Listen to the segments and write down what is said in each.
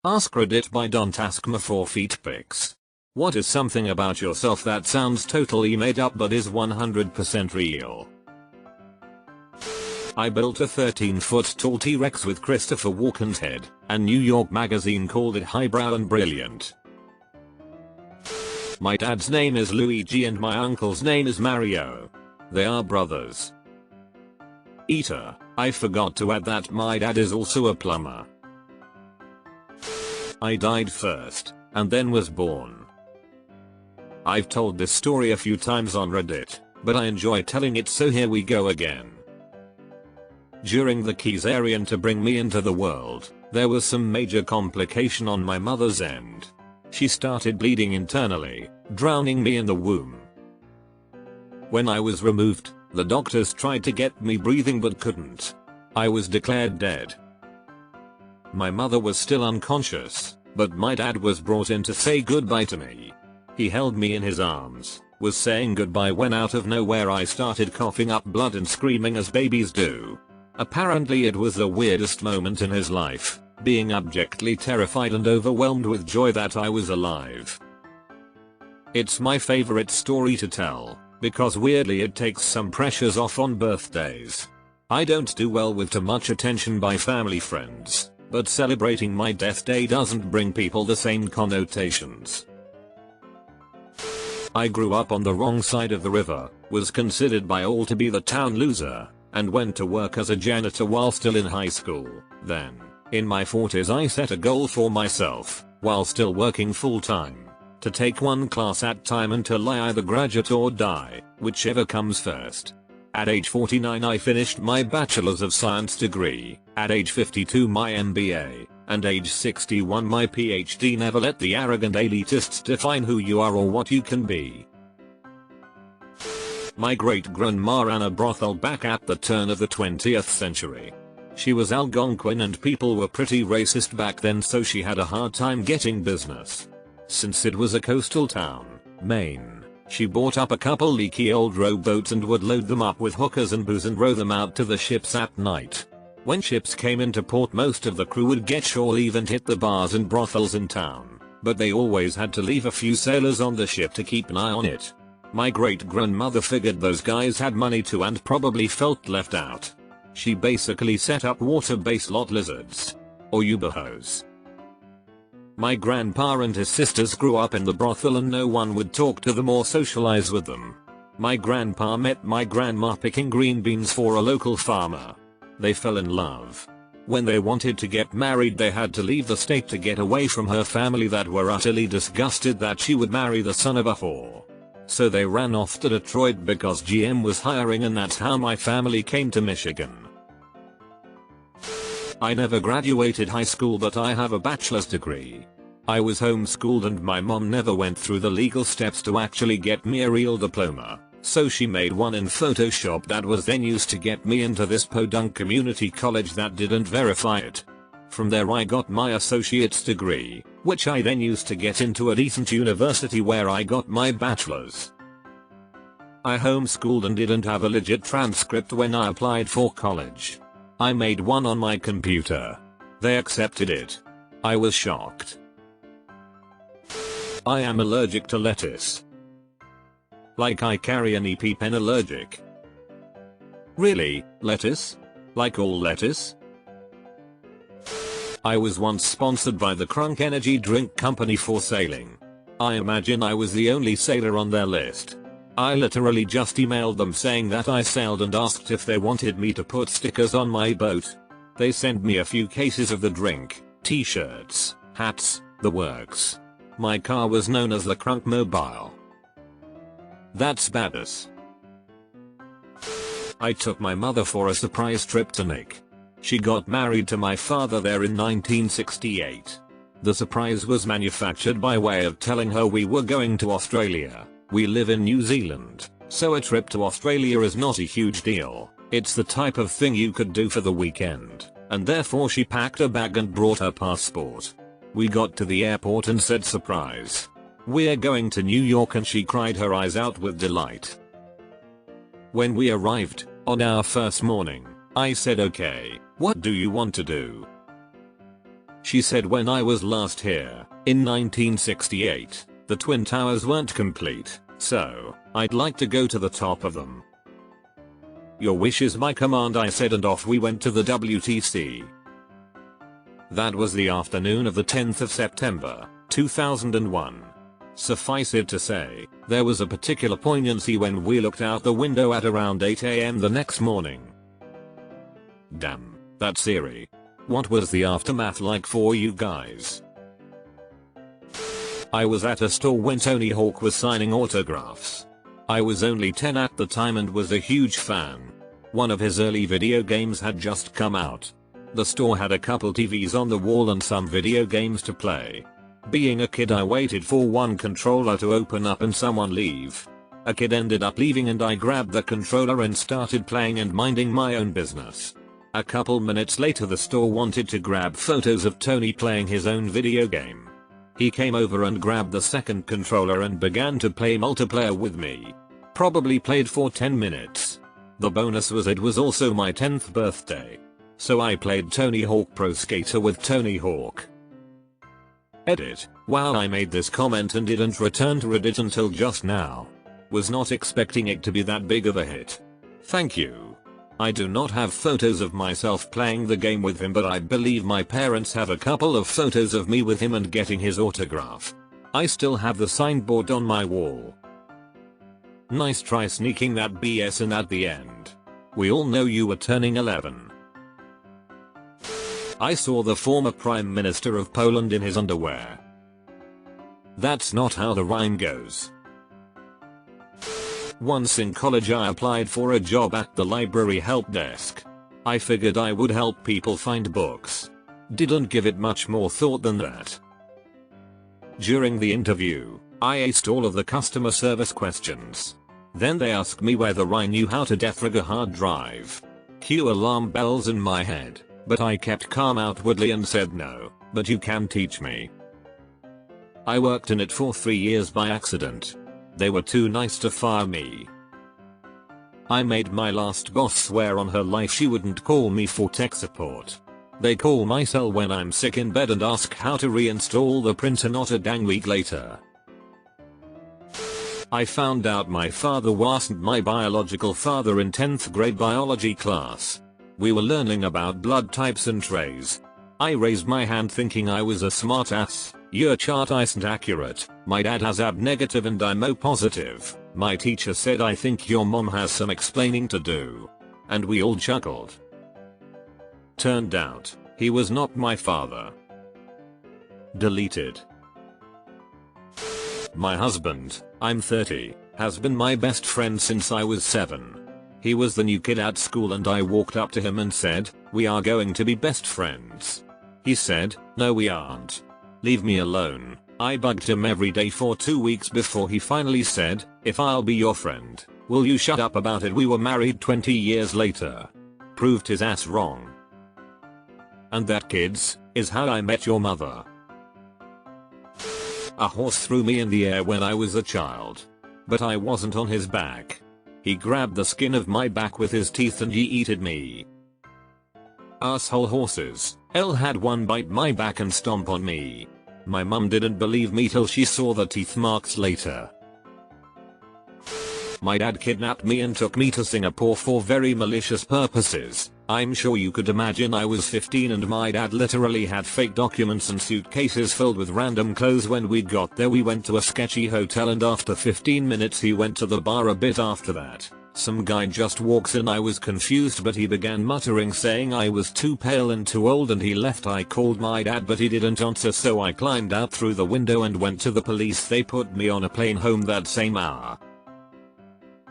AskReddit by Don't Ask Me for feet pics. What is something about yourself that sounds totally made up but is 100% real? I built a 13-foot tall T-Rex with Christopher Walken's head, and New York Magazine called it highbrow and brilliant. My dad's name is Luigi and my uncle's name is Mario. They are brothers. Eater, I forgot to add that my dad is also a plumber. I died first, and then was born. I've told this story a few times on Reddit, but I enjoy telling it, so here we go again. During the cesarean to bring me into the world, there was some major complication on my mother's end. She started bleeding internally, drowning me in the womb. When I was removed, the doctors tried to get me breathing but couldn't. I was declared dead. My mother was still unconscious, but my dad was brought in to say goodbye to me. He held me in his arms, was saying goodbye when out of nowhere I started coughing up blood and screaming as babies do. Apparently it was the weirdest moment in his life, being abjectly terrified and overwhelmed with joy that I was alive. It's my favorite story to tell, because weirdly it takes some pressures off on birthdays. I don't do well with too much attention by family friends, but celebrating my death day doesn't bring people the same connotations. I grew up on the wrong side of the river, was considered by all to be the town loser, and went to work as a janitor while still in high school. Then, in my 40s I set a goal for myself, while still working full-time, to take one class at a time until I either graduate or die, whichever comes first. At age 49 I finished my Bachelor's of Science degree, at age 52 my MBA, and age 61 my PhD. Never let the arrogant elitists define who you are or what you can be. My great-grandma ran a brothel back at the turn of the 20th century. She was Algonquin and people were pretty racist back then, so she had a hard time getting business. Since it was a coastal town, Maine, she bought up a couple leaky old rowboats and would load them up with hookers and booze and row them out to the ships at night. When ships came into port, most of the crew would get shore leave and hit the bars and brothels in town, but they always had to leave a few sailors on the ship to keep an eye on it. My great-grandmother figured those guys had money too and probably felt left out. She basically set up water-based lot lizards, or Ubahos. My grandpa and his sisters grew up in the brothel and no one would talk to them or socialize with them. My grandpa met my grandma picking green beans for a local farmer. They fell in love. When they wanted to get married they had to leave the state to get away from her family that were utterly disgusted that she would marry the son of a whore. So they ran off to Detroit because GM was hiring, and that's how my family came to Michigan. I never graduated high school but I have a bachelor's degree. I was homeschooled and my mom never went through the legal steps to actually get me a real diploma, so she made one in Photoshop that was then used to get me into this podunk community college that didn't verify it. From there I got my associate's degree, which I then used to get into a decent university where I got my bachelor's. I homeschooled and didn't have a legit transcript when I applied for college. I made one on my computer. They accepted it. I was shocked. I am allergic to lettuce. Like I carry an EpiPen allergic. Really, lettuce? Like all lettuce? I was once sponsored by the Crunk Energy Drink Company for sailing. I imagine I was the only sailor on their list. I literally just emailed them saying that I sailed and asked if they wanted me to put stickers on my boat. They sent me a few cases of the drink, t-shirts, hats, the works. My car was known as the Crunk Mobile. That's badass. I took my mother for a surprise trip to Nick. She got married to my father there in 1968. The surprise was manufactured by way of telling her we were going to Australia. We live in New Zealand, so a trip to Australia is not a huge deal. It's the type of thing you could do for the weekend, and therefore she packed a bag and brought her passport. We got to the airport and said surprise. We're going to New York, and she cried her eyes out with delight. When we arrived, on our first morning, I said, "Okay, what do you want to do?" She said when I was last here, in 1968, the Twin Towers weren't complete, so I'd like to go to the top of them. Your wish is my command, I said, and off we went to the WTC. That was the afternoon of the 10th of September, 2001. Suffice it to say, there was a particular poignancy when we looked out the window at around 8 AM the next morning. Damn, that's eerie. What was the aftermath like for you guys? I was at a store when Tony Hawk was signing autographs. I was only 10 at the time and was a huge fan. One of his early video games had just come out. The store had a couple TVs on the wall and some video games to play. Being a kid, I waited for one controller to open up and someone leave. A kid ended up leaving and I grabbed the controller and started playing and minding my own business. A couple minutes later the store wanted to grab photos of Tony playing his own video game. He came over and grabbed the second controller and began to play multiplayer with me. Probably played for 10 minutes. The bonus was it was also my 10th birthday. So I played Tony Hawk Pro Skater with Tony Hawk. Edit. Wow, I made this comment and didn't return to Reddit until just now. Was not expecting it to be that big of a hit. Thank you. I do not have photos of myself playing the game with him, but I believe my parents have a couple of photos of me with him and getting his autograph. I still have the signboard on my wall. Nice try sneaking that BS in at the end. We all know you were turning 11. I saw the former Prime Minister of Poland in his underwear. That's not how the rhyme goes. Once in college I applied for a job at the library help desk. I figured I would help people find books. Didn't give it much more thought than that. During the interview, I aced all of the customer service questions. Then they asked me whether I knew how to defrag a hard drive. Cue alarm bells in my head, but I kept calm outwardly and said no, but you can teach me. I worked in it for 3 years by accident. They were too nice to fire me. I made my last boss swear on her life she wouldn't call me for tech support. They call my cell when I'm sick in bed and ask how to reinstall the printer not a dang week later. I found out my father wasn't my biological father in 10th grade biology class. We were learning about blood types and traits. I raised my hand thinking I was a smartass. Your chart isn't accurate. My dad has AB negative and I'm O positive. My teacher said I think your mom has some explaining to do. And we all chuckled. Turned out, he was not my father. Deleted. My husband, I'm 30, has been my best friend since I was 7. He was the new kid at school and I walked up to him and said, "We are going to be best friends." He said, "No we aren't. Leave me alone." I bugged him every day for 2 weeks before he finally said, "If I'll be your friend, will you shut up about it?" We were married 20 years later. Proved his ass wrong. And that, kids, is how I met your mother. A horse threw me in the air when I was a child. But I wasn't on his back. He grabbed the skin of my back with his teeth and yeeted me. Asshole horses. L had one bite my back and stomp on me. My mum didn't believe me till she saw the teeth marks later. My dad kidnapped me and took me to Singapore for very malicious purposes. I'm sure you could imagine I was 15 and my dad literally had fake documents and suitcases filled with random clothes. When we got there we went to a sketchy hotel and after 15 minutes he went to the bar. A bit after that, some guy just walks in. I was confused but he began muttering saying I was too pale and too old and he left. I called my dad but he didn't answer, so I climbed out through the window and went to the police. They put me on a plane home that same hour.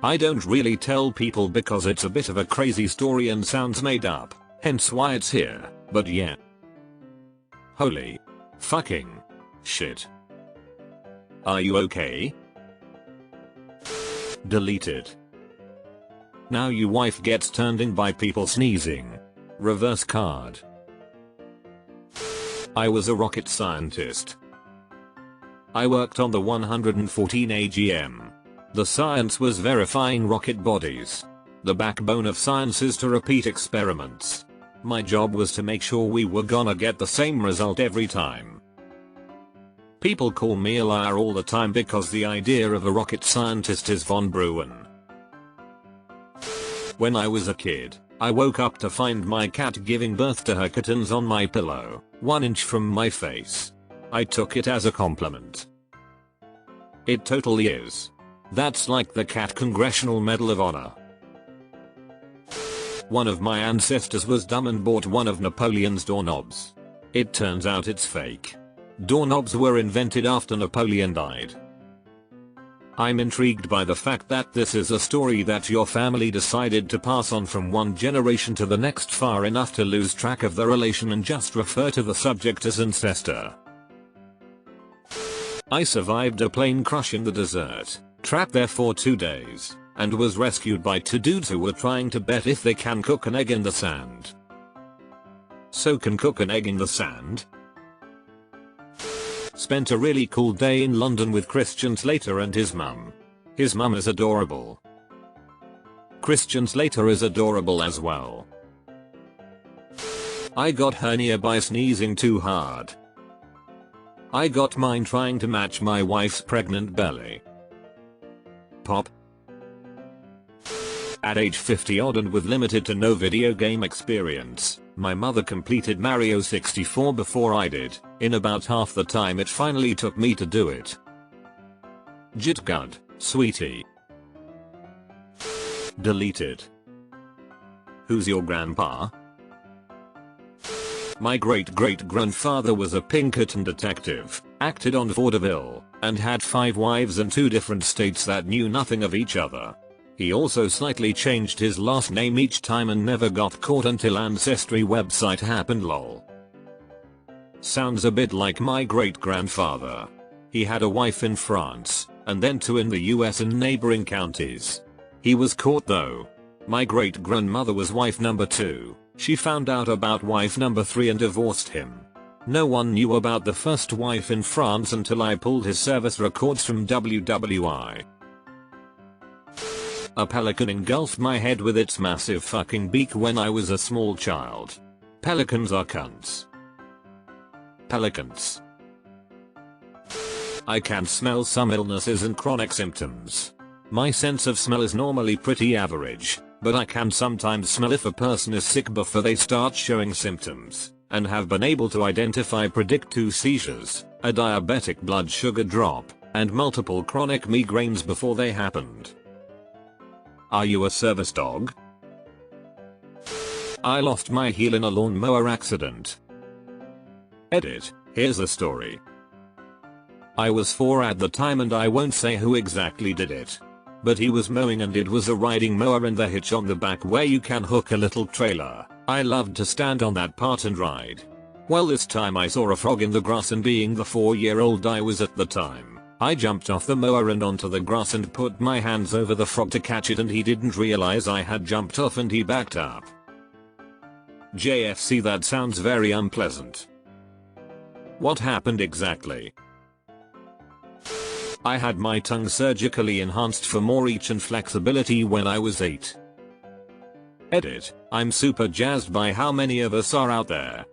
I don't really tell people because it's a bit of a crazy story and sounds made up, hence why it's here, but yeah. Holy fucking shit. Are you okay? Deleted. Now your wife gets turned in by people sneezing. Reverse card. I was a rocket scientist. I worked on the 114 AGM. The science was verifying rocket bodies. The backbone of science is to repeat experiments. My job was to make sure we were gonna get the same result every time. People call me a liar all the time because the idea of a rocket scientist is von Braun. When I was a kid, I woke up to find my cat giving birth to her kittens on my pillow, 1 inch from my face. I took it as a compliment. It totally is. That's like the Cat Congressional Medal of Honor. One of my ancestors was dumb and bought one of Napoleon's doorknobs. It turns out it's fake. Doorknobs were invented after Napoleon died. I'm intrigued by the fact that this is a story that your family decided to pass on from one generation to the next far enough to lose track of the relation and just refer to the subject as ancestor. I survived a plane crash in the desert, trapped there for 2 days, and was rescued by 2 dudes who were trying to bet if they can cook an egg in the sand. So can cook an egg in the sand? Spent a really cool day in London with Christian Slater and his mum. His mum is adorable. Christian Slater is adorable as well. I got hernia by sneezing too hard. I got mine trying to match my wife's pregnant belly. Pop. At age 50 odd and with limited to no video game experience, my mother completed Mario 64 before I did, in about half the time it finally took me to do it. Jitgud, sweetie. Deleted. Who's your grandpa? My great-great-grandfather was a Pinkerton detective, acted on vaudeville, and had 5 wives in 2 different states that knew nothing of each other. He also slightly changed his last name each time and never got caught until Ancestry website happened lol. Sounds a bit like my great-grandfather. He had a wife in France, and then 2 in the US and neighboring counties. He was caught though. My great-grandmother was wife number 2. She found out about wife number 3 and divorced him. No one knew about the first wife in France until I pulled his service records from WWI. A pelican engulfed my head with its massive fucking beak when I was a small child. Pelicans are cunts. Pelicans. I can smell some illnesses and chronic symptoms. My sense of smell is normally pretty average, but I can sometimes smell if a person is sick before they start showing symptoms, and have been able to predict 2 seizures, a diabetic blood sugar drop, and multiple chronic migraines before they happened. Are you a service dog? I lost my heel in a lawnmower accident. Edit, here's the story. I was 4 at the time and I won't say who exactly did it. But he was mowing and it was a riding mower and the hitch on the back where you can hook a little trailer. I loved to stand on that part and ride. Well, this time I saw a frog in the grass and being the 4-year-old I was at the time, I jumped off the mower and onto the grass and put my hands over the frog to catch it and he didn't realize I had jumped off and he backed up. JFC, that sounds very unpleasant. What happened exactly? I had my tongue surgically enhanced for more reach and flexibility when I was 8. Edit, I'm super jazzed by how many of us are out there.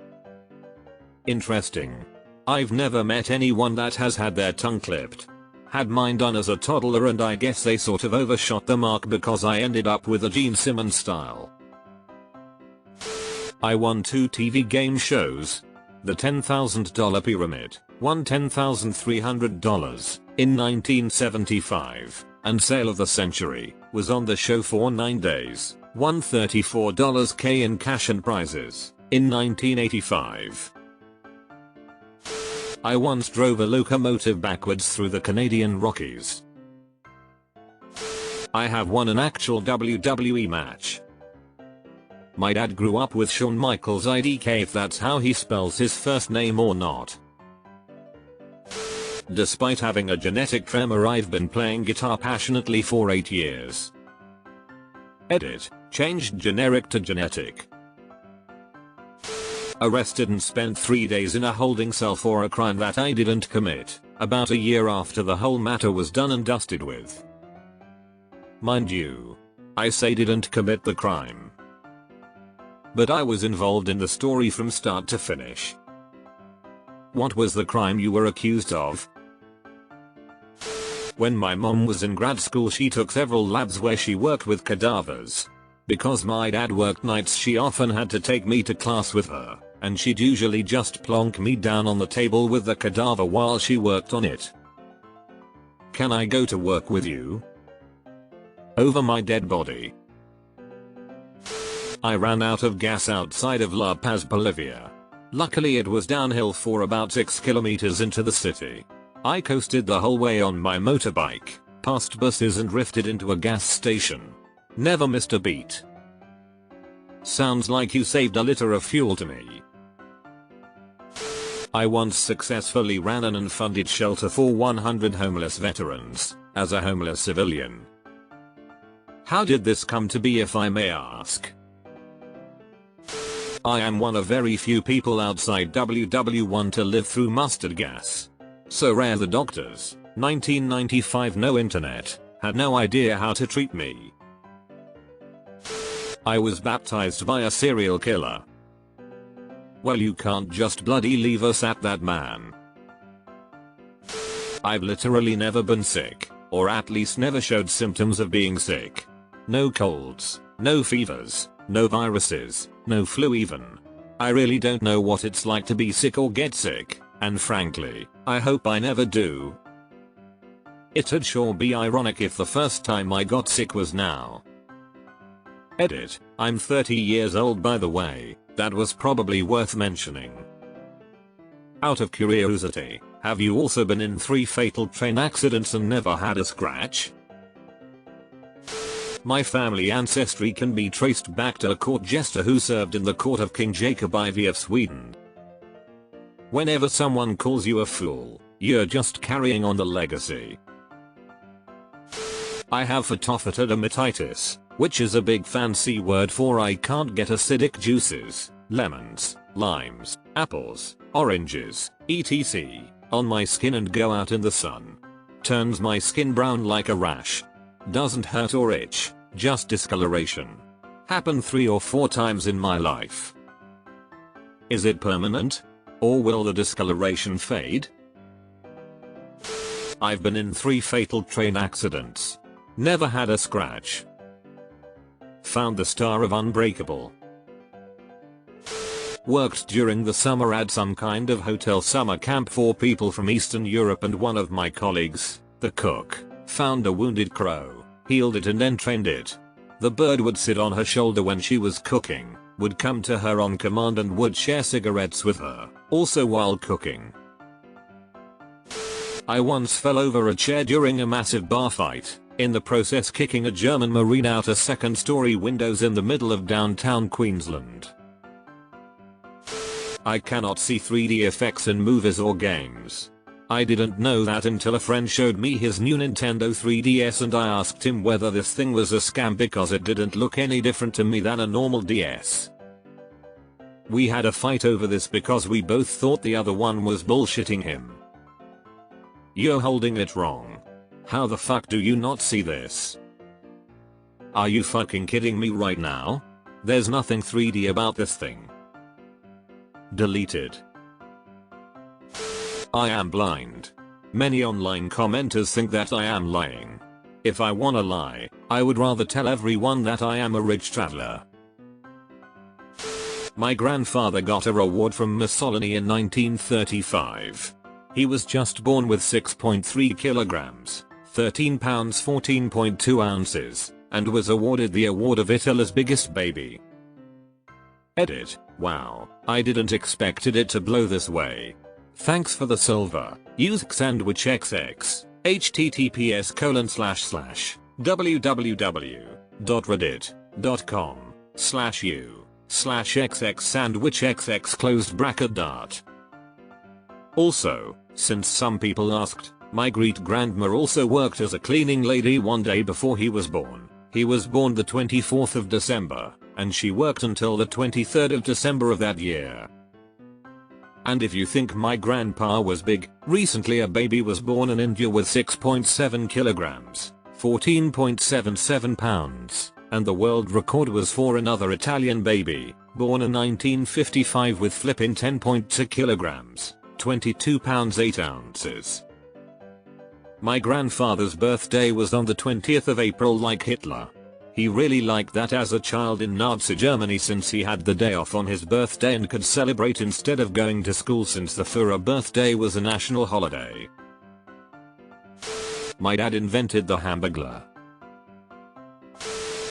Interesting. I've never met anyone that has had their tongue clipped. Had mine done as a toddler and I guess they sort of overshot the mark because I ended up with a Gene Simmons style. I won 2 TV game shows. The $10,000 Pyramid won $10,300 in 1975, and Sale of the Century was on the show for 9 days, won $34K in cash and prizes in 1985. I once drove a locomotive backwards through the Canadian Rockies. I have won an actual WWE match. My dad grew up with Shawn Michaels IDK, if that's how he spells his first name or not. Despite having a genetic tremor, I've been playing guitar passionately for 8 years. Edit, changed generic to genetic. Arrested and spent 3 days in a holding cell for a crime that I didn't commit, about a year after the whole matter was done and dusted with. Mind you, I say didn't commit the crime. but I was involved in the story from start to finish. What was the crime you were accused of? When my mom was in grad school, she took several labs where she worked with cadavers. Because my dad worked nights, she often had to take me to class with her, and she'd usually just plonk me down on the table with the cadaver while she worked on it. Can I go to work with you? Over my dead body. I ran out of gas outside of La Paz, Bolivia. Luckily it was downhill for about 6 kilometers into the city. I coasted the whole way on my motorbike, past buses and drifted into a gas station. Never missed a beat. Sounds like you saved a liter of fuel to me. I once successfully ran an unfunded shelter for 100 homeless veterans, as a homeless civilian. How did this come to be, if I may ask? I am one of very few people outside WW1 to live through mustard gas. So rare the doctors, 1995, no internet, had no idea how to treat me. I was baptized by a serial killer. Well, you can't just bloody leave us at that, man. I've literally never been sick, or at least never showed symptoms of being sick. No colds, no fevers, no viruses, no flu even. I really don't know what it's like to be sick or get sick, and frankly, I hope I never do. It'd sure be ironic if the first time I got sick was now. Edit, I'm 30 years old by the way, that was probably worth mentioning. Out of curiosity, have you also been in 3 fatal train accidents and never had a scratch? My family ancestry can be traced back to a court jester who served in the court of King Jacob IV of Sweden. Whenever someone calls you a fool, you're just carrying on the legacy. I have phytophthiromatitis, which is a big fancy word for I can't get acidic juices, lemons, limes, apples, oranges, etc. on my skin and go out in the sun. Turns my skin brown like a rash. Doesn't hurt or itch, just discoloration. Happened 3 or 4 times in my life. Is it permanent? Or will the discoloration fade? I've been in 3 fatal train accidents. Never had a scratch. Found the star of Unbreakable. Worked during the summer at some kind of hotel summer camp for people from Eastern Europe, and one of my colleagues, the cook, found a wounded crow, healed it and then trained it. The bird would sit on her shoulder when she was cooking, would come to her on command and would share cigarettes with her, also while cooking. I once fell over a chair during a massive bar fight, in the process kicking a German Marine out a 2nd-story windows in the middle of downtown Queensland. I cannot see 3D effects in movies or games. I didn't know that until a friend showed me his new Nintendo 3DS and I asked him whether this thing was a scam because it didn't look any different to me than a normal DS. We had a fight over this because we both thought the other one was bullshitting him. You're holding it wrong. How the fuck do you not see this? Are you fucking kidding me right now? There's nothing 3D about this thing. Deleted. I am blind. Many online commenters think that I am lying. If I wanna lie, I would rather tell everyone that I am a rich traveler. My grandfather got a reward from Mussolini in 1935. He was just born with 6.3 kilograms, 13 pounds 14.2 ounces, and was awarded the award of Italy's biggest baby. Edit, wow, I didn't expected it to blow this way. Thanks for the silver. Use sandwich XX. https://www.reddit.com/u/xx sandwich xx closed bracket dart. Also, since some people asked, my great-grandma also worked as a cleaning lady one day before he was born. He was born the 24th of December, and she worked until the 23rd of December of that year. And if you think my grandpa was big, recently a baby was born in India with 6.7 kilograms, 14.77 pounds, and the world record was for another Italian baby, Born in 1955 with flippin' 10.2 kilograms, 22 pounds 8 ounces. My grandfather's birthday was on the 20th of April like Hitler. He really liked that as a child in Nazi Germany since he had the day off on his birthday and could celebrate instead of going to school since the Führer birthday was a national holiday. My dad invented the Hamburglar.